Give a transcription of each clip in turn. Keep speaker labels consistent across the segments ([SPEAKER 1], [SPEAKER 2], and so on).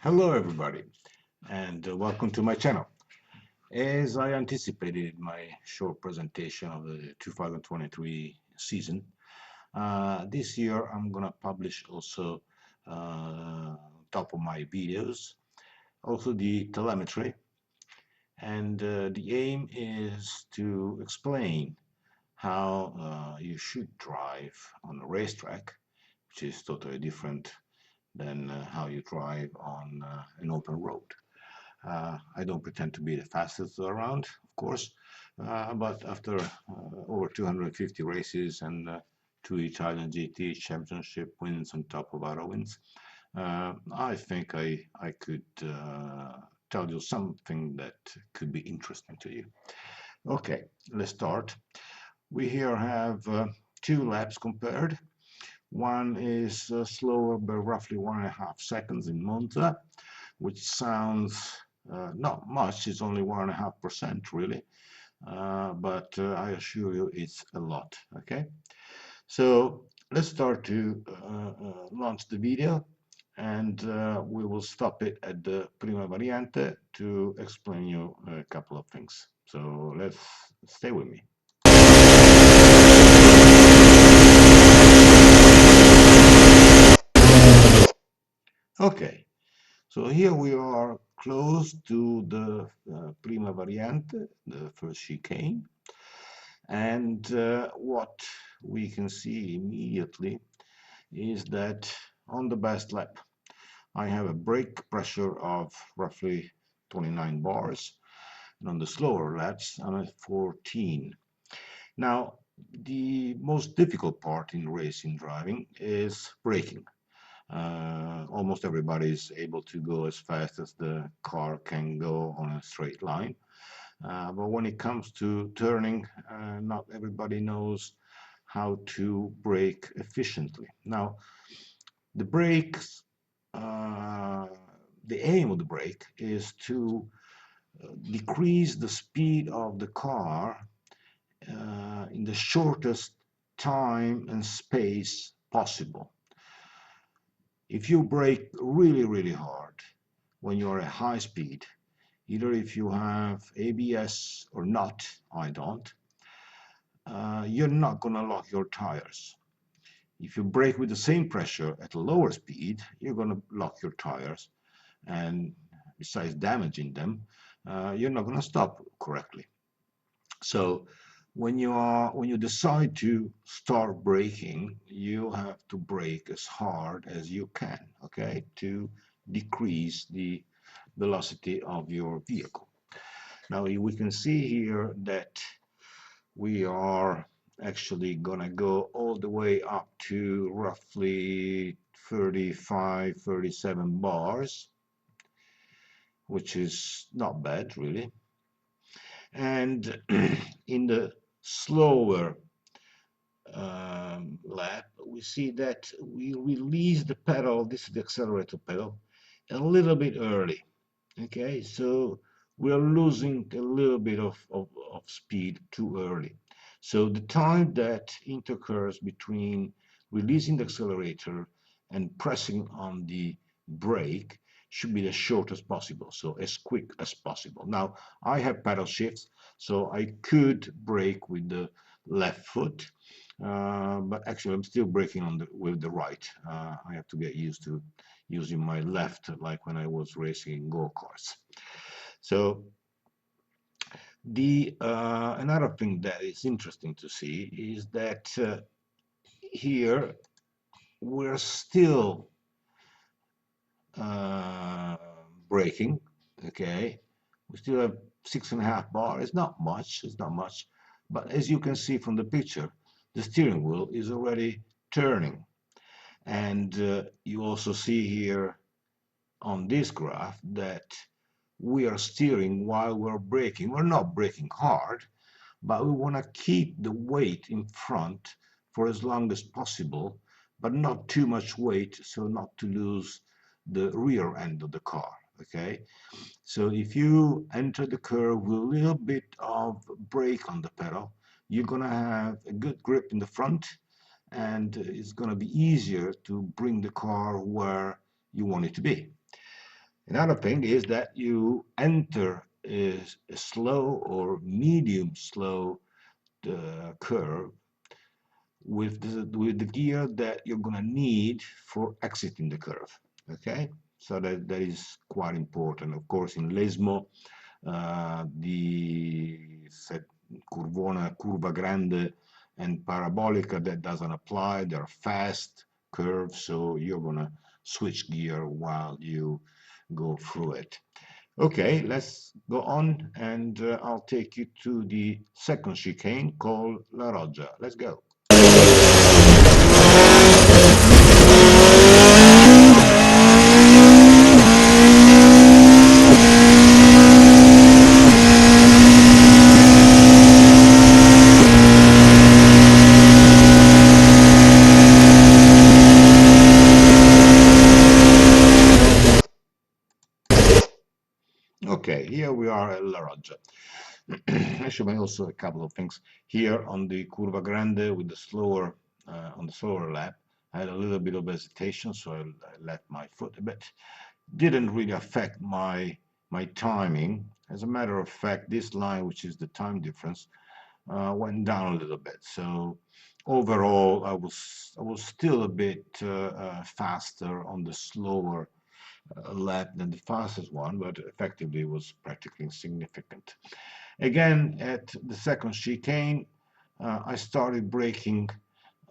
[SPEAKER 1] Hello everybody and welcome to my channel. As I anticipated in my short presentation of the 2023 season, this year I'm gonna publish also top of my videos, also the telemetry, and the aim is to explain how you should drive on a racetrack, which is totally different than how you drive on an open road. I don't pretend to be the fastest around, of course, but after over 250 races and two Italian GT championship wins on top of other wins, I think I could tell you something that could be interesting to you. Okay, let's start. We here have two laps compared. One is slower by roughly 1.5 seconds in Monza, which sounds not much. It's only 1.5% really, but I assure you it's a lot. Okay, so let's start to launch the video, and we will stop it at the prima variante to explain you a couple of things. So let's stay with me. Okay, so here we are close to the prima variante, the first chicane. And what we can see immediately is that on the best lap, I have a brake pressure of roughly 29 bars. And on the slower laps, I'm at 14. Now, the most difficult part in racing driving is braking. Almost everybody is able to go as fast as the car can go on a straight line. But when it comes to turning, not everybody knows how to brake efficiently. Now, the brakes, uh, the aim of the brake is to decrease the speed of the car in the shortest time and space possible. If you brake really, really hard when you're at high speed, either if you have ABS or not, I don't, you're not going to lock your tires. If you brake with the same pressure at a lower speed, you're going to lock your tires, and besides damaging them, you're not going to stop correctly. So when you decide to start braking, you have to brake as hard as you can, okay, to decrease the velocity of your vehicle. Now we can see here that we are actually gonna go all the way up to roughly 35, 37 bars, which is not bad really. And in the slower lap, we see that we release the pedal, this is the accelerator pedal, a little bit early. Okay, so we're losing a little bit of speed too early. So the time that intercurs between releasing the accelerator and pressing on the brake should be as short as possible, so as quick as possible. Now, I have paddle shifts, so I could brake with the left foot, but actually I'm still braking on with the right. I have to get used to using my left, like when I was racing go-karts. So the another thing that is interesting to see is that here we're still uh, braking. Okay, we still have 6.5 bar. It's not much. It's not much, but as you can see from the picture, the steering wheel is already turning, and you also see here on this graph that we are steering while we're braking. We're not braking hard, but we want to keep the weight in front for as long as possible, but not too much weight so not to lose the rear end of the car. Okay, so if you enter the curve with a little bit of brake on the pedal, you're going to have a good grip in the front, and it's going to be easier to bring the car where you want it to be. Another thing is that you enter a slow or medium slow curve with the gear that you're going to need for exiting the curve. Okay, so that is quite important. Of course, in Lesmo, the set curvona, curva grande, and parabolica that doesn't apply. They're fast curves, so you're going to switch gear while you go through it. Okay, let's go on, and I'll take you to the second chicane called La Roggia. Let's go. Okay, here we are at La Roggia. I should mention also a couple of things here on the Curva Grande with the slower on the slower lap. I had a little bit of hesitation, so I left my foot a bit. Didn't really affect my timing. As a matter of fact, this line, which is the time difference, went down a little bit. So overall, I was still a bit faster on the slower lap than the fastest one, but effectively was practically insignificant. Again, at the second chicane, I started braking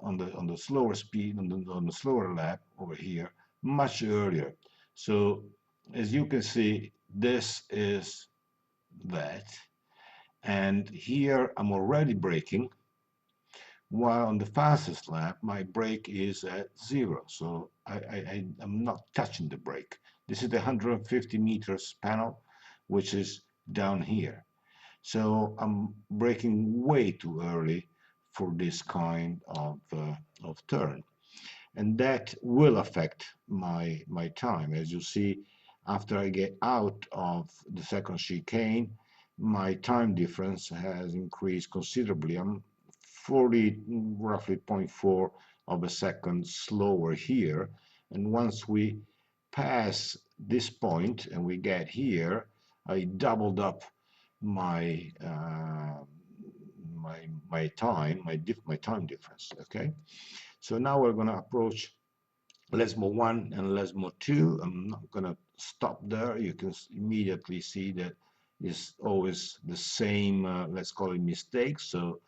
[SPEAKER 1] on the slower speed, on the slower lap over here, much earlier. So as you can see, this is that. And here I'm already braking, while on the fastest lap, my brake is at 0. So I'm not touching the brake. This is the 150 meters panel, which is down here. So I'm braking way too early for this kind of turn. And that will affect my time. As you see, after I get out of the second chicane, my time difference has increased considerably. I'm 40, roughly zero point 0.4 of a second slower here. And once we pass this point and we get here, I doubled up my my time, my time difference. Okay, so now we're going to approach Lesmo 1 and Lesmo 2. I'm not going to stop there. You can immediately see that it's always the same, let's call it mistake. So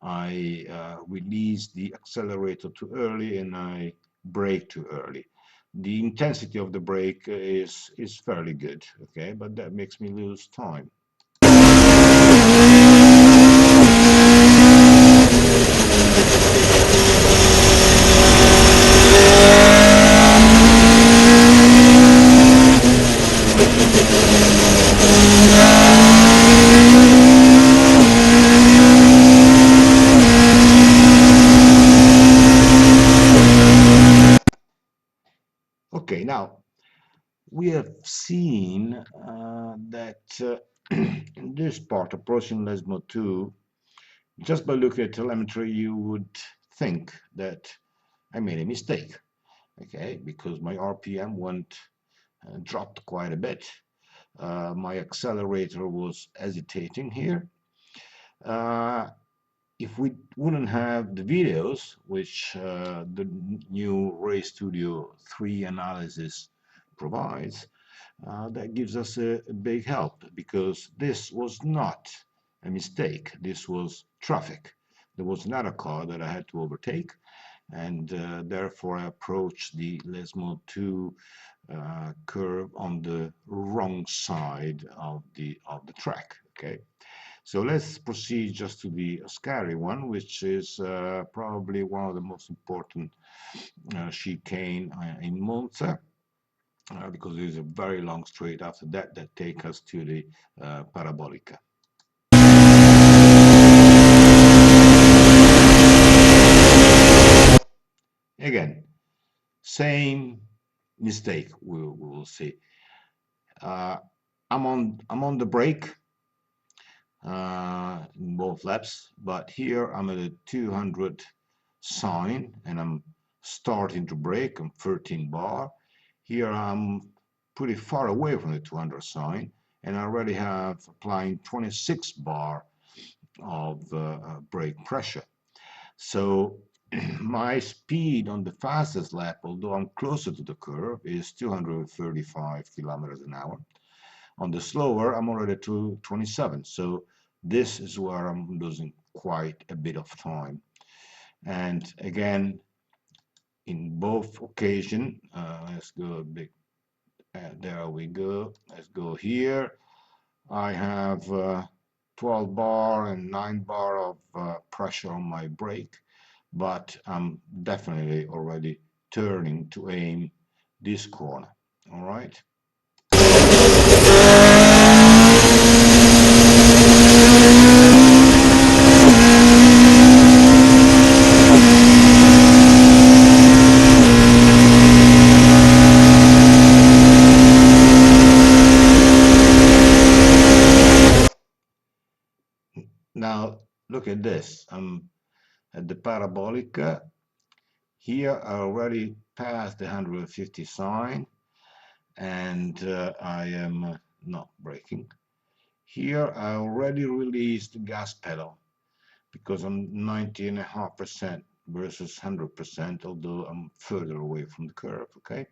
[SPEAKER 1] I release the accelerator too early and I brake too early. The intensity of the brake is fairly good, okay, but that makes me lose time. Okay, now we have seen that in this part, approaching Lesmo 2, just by looking at telemetry, you would think that I made a mistake, okay, because my RPM went dropped quite a bit. My accelerator was hesitating here. If we wouldn't have the videos, which the new Ray Studio 3 analysis provides, that gives us a big help, because this was not a mistake. This was traffic. There was another car that I had to overtake, and therefore I approached the Lesmo 2 curve on the wrong side of the track. Okay, so let's proceed just to the scary one, which is probably one of the most important chicane in Monza, because there's a very long straight after that that take us to the parabolica. Again, same mistake we will see. Uh, I'm on the brake in both laps, but here I'm at a 200 sign and I'm starting to brake. I'm 13 bar. Here I'm pretty far away from the 200 sign, and I already have applying 26 bar of brake pressure. So my speed on the fastest lap, although I'm closer to the curve, is 235 kilometers an hour. On the slower, I'm already to 27. So this is where I'm losing quite a bit of time. And again, in both occasions, let's go a bit, there we go. Let's go here. I have 12 bar and 9 bar of pressure on my brake, but I'm definitely already turning to aim this corner. All right. Now look at this. I'm at the parabolic. Here I already passed the 150 sign, and I am not braking. Here I already released the gas pedal because I'm 90.5% versus 100%, although I'm further away from the curve, okay?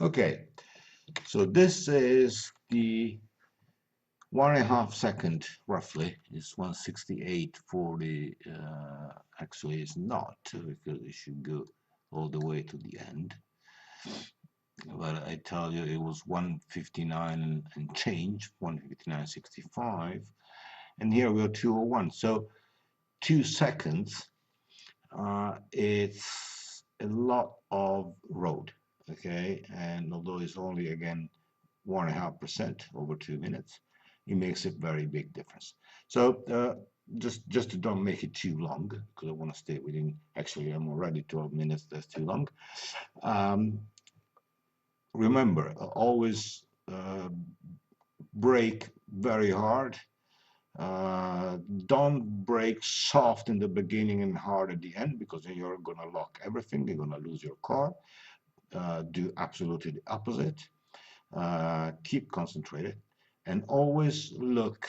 [SPEAKER 1] Okay, so this is the 1.5 second roughly. It's 168 for the actually it's not, because it should go all the way to the end, but I tell you it was 159 and change, 159.65, and here we are 201. So 2 seconds, it's a lot of road, okay? And although it's only again 1.5% over 2 minutes, it makes a very big difference. So just to don't make it too long, because I want to stay within, actually I'm already 12 minutes, that's too long. Remember, always brake very hard. Don't brake soft in the beginning and hard at the end, because then you're going to lock everything, you're going to lose your car. Do absolutely the opposite. Keep concentrated and always look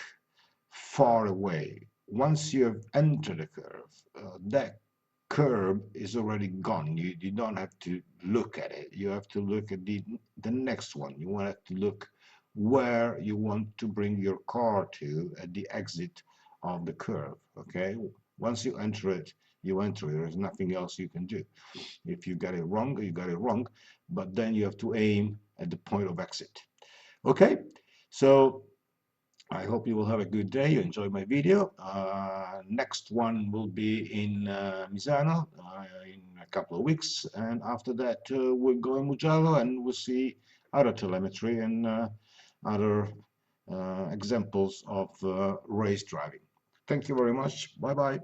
[SPEAKER 1] far away. Once you have entered the curve, that curve is already gone. You don't have to look at it. You have to look at the next one. You want to look where you want to bring your car to at the exit of the curve. Okay. Once you enter it, you enter it. There's nothing else you can do. If you got it wrong, you got it wrong. But then you have to aim at the point of exit. Okay. So I hope you will have a good day. You enjoyed my video. Next one will be in Misano in a couple of weeks, and after that we'll go in Mugello and we'll see other telemetry and other examples of race driving. Thank you very much. Bye bye.